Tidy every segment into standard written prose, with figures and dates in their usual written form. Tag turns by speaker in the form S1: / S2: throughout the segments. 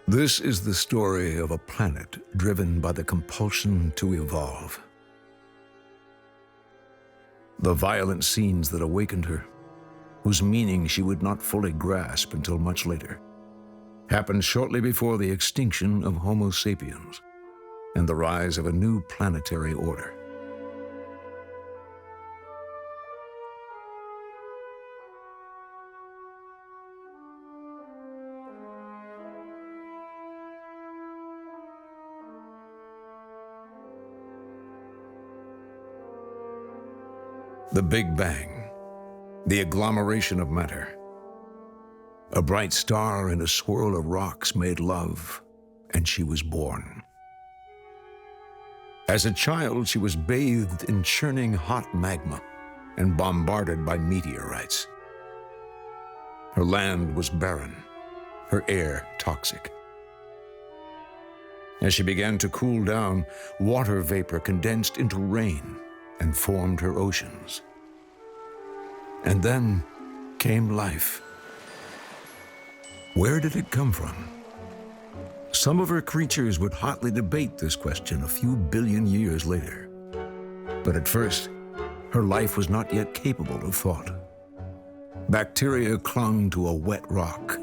S1: This is the story of a planet driven by the compulsion to evolve. The violent scenes that awakened her, whose meaning she would not fully grasp until much later, happened shortly before the extinction of Homo sapiens and the rise of a new planetary order. The Big Bang, the agglomeration of matter. A bright star and a swirl of rocks made love, and she was born. As a child, she was bathed in churning hot magma and bombarded by meteorites. Her land was barren, her air toxic. As she began to cool down, water vapor condensed into rain and formed her oceans. And then came life. Where did it come from? Some of her creatures would hotly debate this question a few billion years later. But at first, her life was not yet capable of thought. Bacteria clung to a wet rock,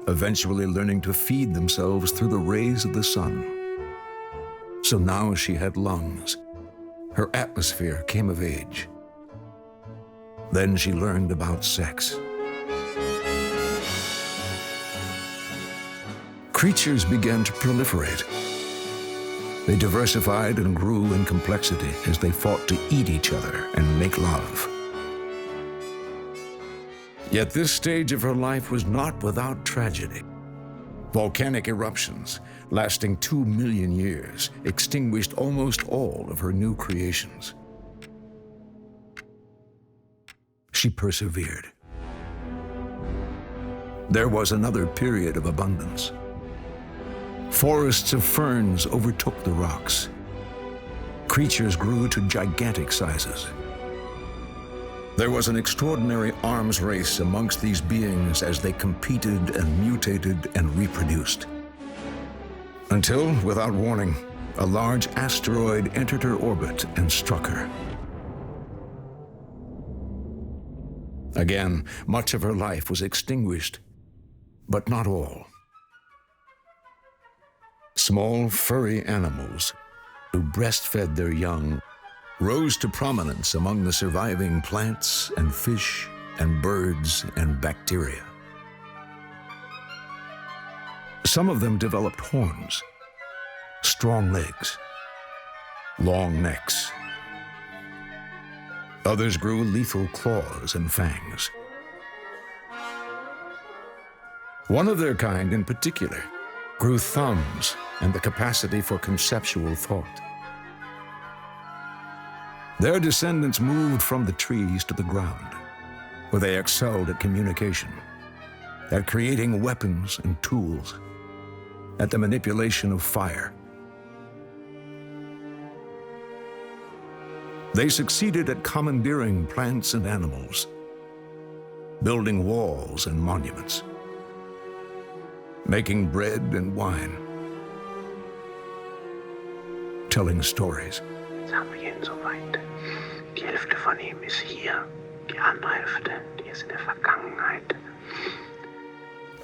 S1: eventually learning to feed themselves through the rays of the sun. So now she had lungs. Her atmosphere came of age. Then she learned about sex. Creatures began to proliferate. They diversified and grew in complexity as they fought to eat each other and make love. Yet this stage of her life was not without tragedy. Volcanic eruptions, lasting 2 million years, extinguished almost all of her new creations. She persevered. There was another period of abundance. Forests of ferns overtook the rocks. Creatures grew to gigantic sizes. There was an extraordinary arms race amongst these beings as they competed and mutated and reproduced. Until, without warning, a large asteroid entered her orbit and struck her. Again, much of her life was extinguished, but not all. Small, furry animals who breastfed their young rose to prominence among the surviving plants and fish and birds and bacteria. Some of them developed horns, strong legs, long necks. Others grew lethal claws and fangs. One of their kind in particular grew thumbs and the capacity for conceptual thought. Their descendants moved from the trees to the ground, where they excelled at communication, at creating weapons and tools, at the manipulation of fire. They succeeded at commandeering plants and animals, building walls and monuments, making bread and wine, telling stories.
S2: Sapiens soweit. Die Hälfte von ihm ist hier, die andere Hälfte, die ist in der Vergangenheit.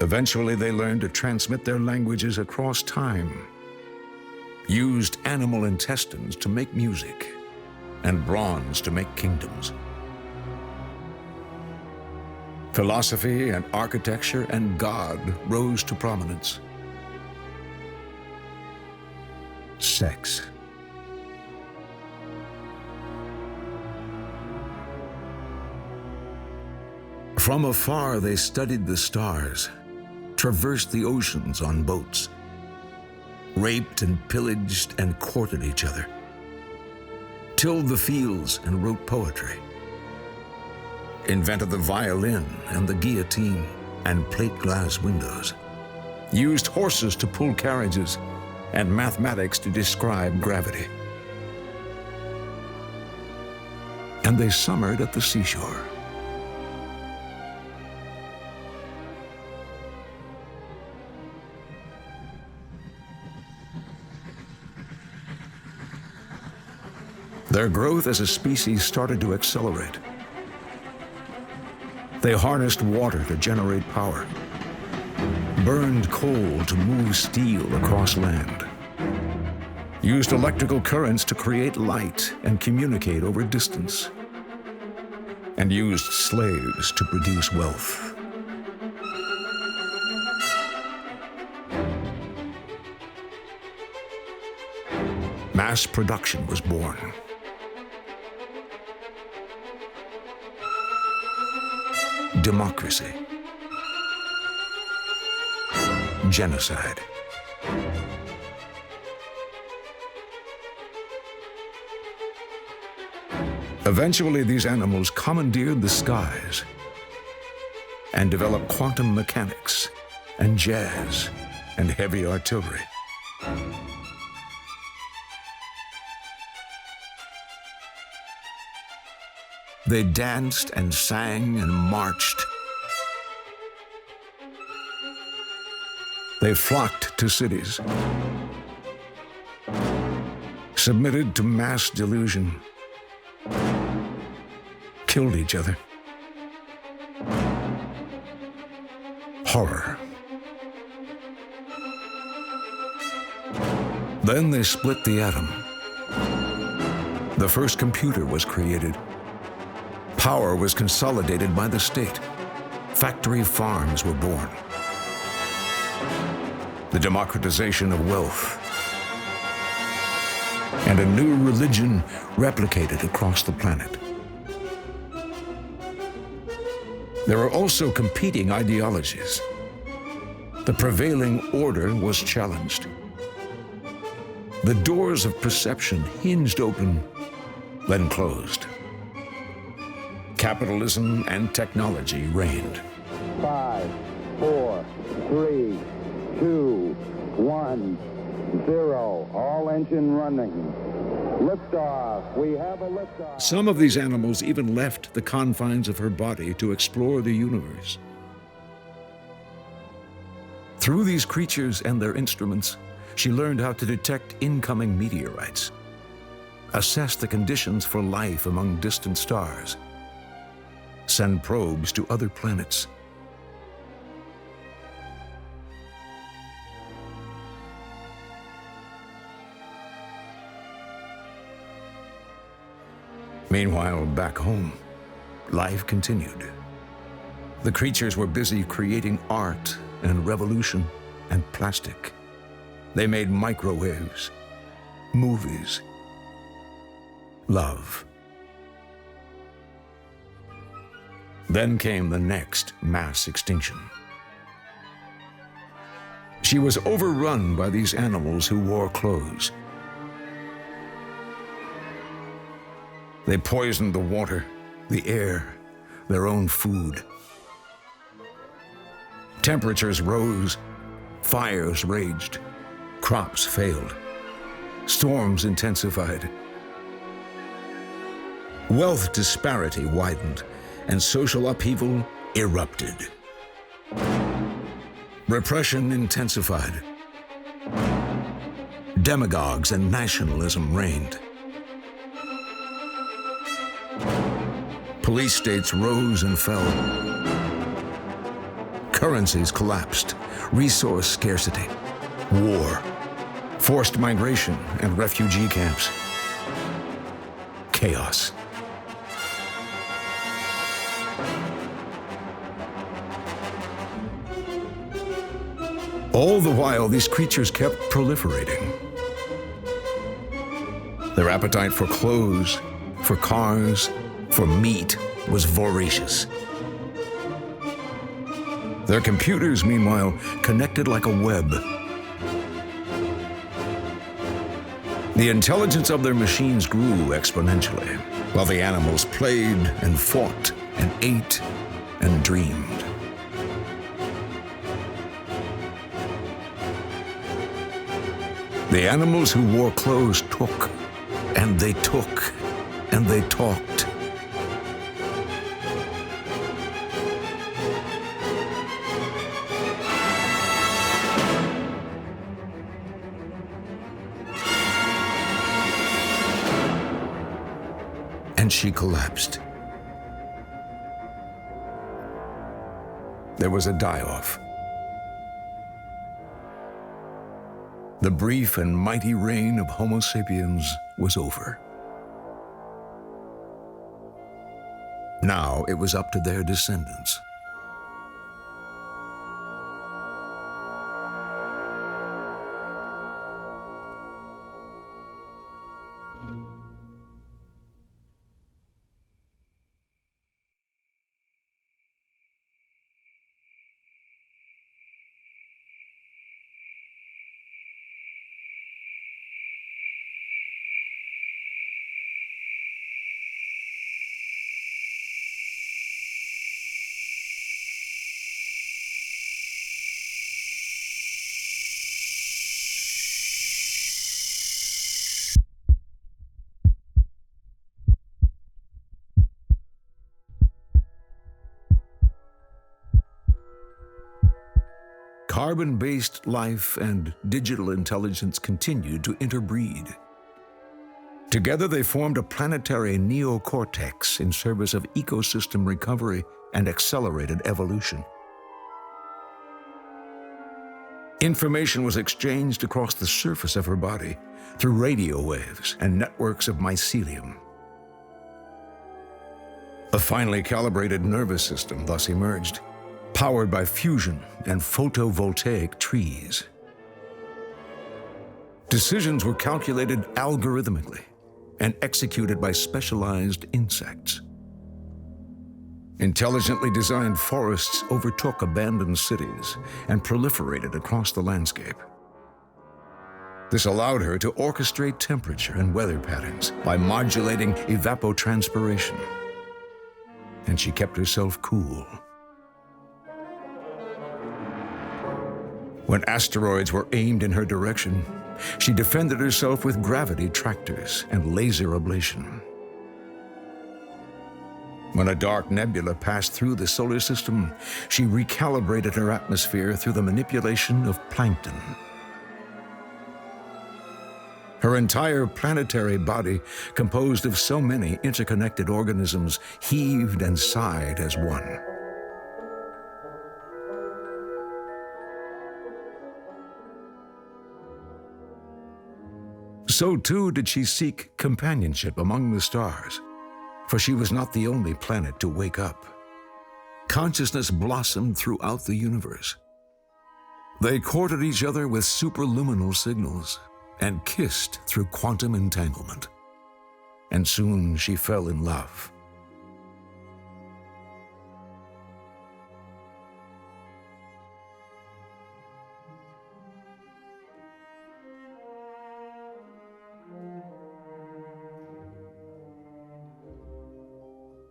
S1: Eventually, they learned to transmit their languages across time, used animal intestines to make music, and bronze to make kingdoms. Philosophy and architecture and God rose to prominence. Sex. From afar, they studied the stars, traversed the oceans on boats, raped and pillaged and courted each other, tilled the fields and wrote poetry, invented the violin and the guillotine and plate glass windows, used horses to pull carriages and mathematics to describe gravity. And they summered at the seashore. Their growth as a species started to accelerate. They harnessed water to generate power, burned coal to move steel across land, used electrical currents to create light and communicate over distance, and used slaves to produce wealth. Mass production was born. Democracy. Genocide. Eventually, these animals commandeered the skies and developed quantum mechanics and jazz and heavy artillery. They danced and sang and marched. They flocked to cities, submitted to mass delusion, killed each other. Horror. Then they split the atom. The first computer was created. Power was consolidated by the state. Factory farms were born. The democratization of wealth. And a new religion replicated across the planet. There were also competing ideologies. The prevailing order was challenged. The doors of perception hinged open, then closed. Capitalism and technology reigned.
S3: 5, 4, 3, 2, 1, 0. All engine running. Liftoff. We have a liftoff.
S1: Some of these animals even left the confines of her body to explore the universe. Through these creatures and their instruments, she learned how to detect incoming meteorites, assess the conditions for life among distant stars, send probes to other planets. Meanwhile, back home, life continued. The creatures were busy creating art and revolution and plastic. They made microwaves, movies, love. Then came the next mass extinction. She was overrun by these animals who wore clothes. They poisoned the water, the air, their own food. Temperatures rose, fires raged, crops failed, storms intensified. Wealth disparity widened, and social upheaval erupted. Repression intensified. Demagogues and nationalism reigned. Police states rose and fell. Currencies collapsed. Resource scarcity. War. Forced migration and refugee camps. Chaos. All the while, these creatures kept proliferating. Their appetite for clothes, for cars, for meat was voracious. Their computers, meanwhile, connected like a web. The intelligence of their machines grew exponentially, while the animals played and fought and ate and dreamed. The animals who wore clothes took, and they took, and they talked. and she collapsed. There was a die-off. The brief and mighty reign of Homo sapiens was over. Now it was up to their descendants. Carbon-based life and digital intelligence continued to interbreed. Together they formed a planetary neocortex in service of ecosystem recovery and accelerated evolution. Information was exchanged across the surface of her body through radio waves and networks of mycelium. A finely calibrated nervous system thus emerged, powered by fusion and photovoltaic trees. Decisions were calculated algorithmically and executed by specialized insects. Intelligently designed forests overtook abandoned cities and proliferated across the landscape. This allowed her to orchestrate temperature and weather patterns by modulating evapotranspiration. And she kept herself cool. When asteroids were aimed in her direction, she defended herself with gravity tractors and laser ablation. When a dark nebula passed through the solar system, she recalibrated her atmosphere through the manipulation of plankton. Her entire planetary body, composed of so many interconnected organisms, heaved and sighed as one. So too did she seek companionship among the stars, for she was not the only planet to wake up. Consciousness blossomed throughout the universe. They courted each other with superluminal signals and kissed through quantum entanglement. And soon she fell in love.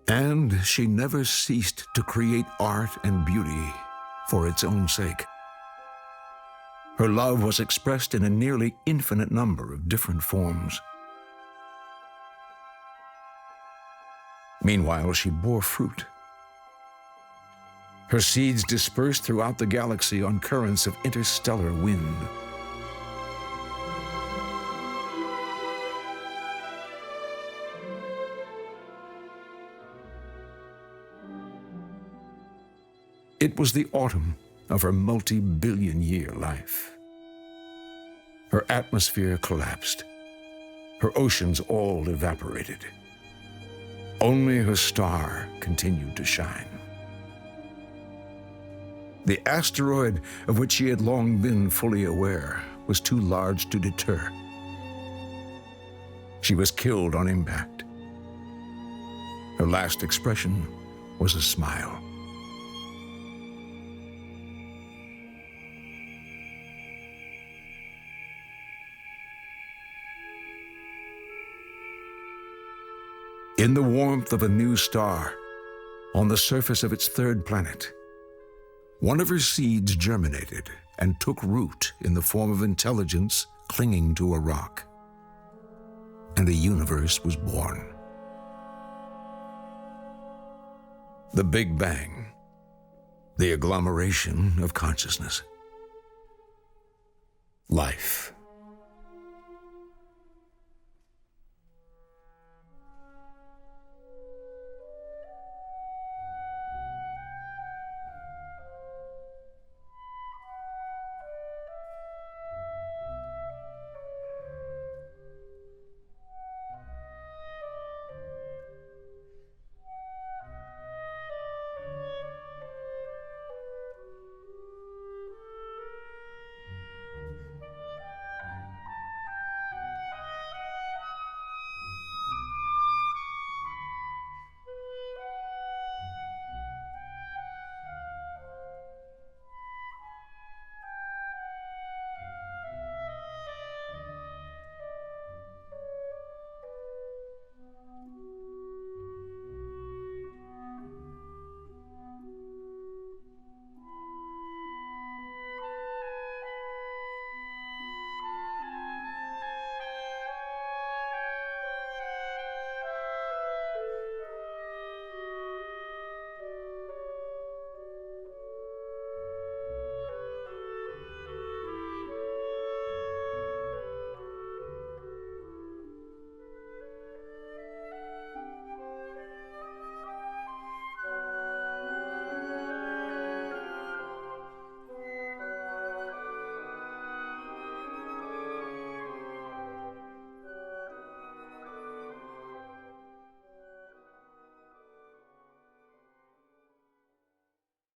S1: And she never ceased to create art and beauty for its own sake. Her love was expressed in a nearly infinite number of different forms. Meanwhile, she bore fruit. Her seeds dispersed throughout the galaxy on currents of interstellar wind. It was the autumn of her multi-billion-year life. Her atmosphere collapsed. Her oceans all evaporated. Only her star continued to shine. The asteroid of which she had long been fully aware was too large to deter. She was killed on impact. Her last expression was a smile. In the warmth of a new star, on the surface of its third planet, one of her seeds germinated and took root in the form of intelligence clinging to a rock. And a universe was born. The Big Bang, the agglomeration of consciousness. Life.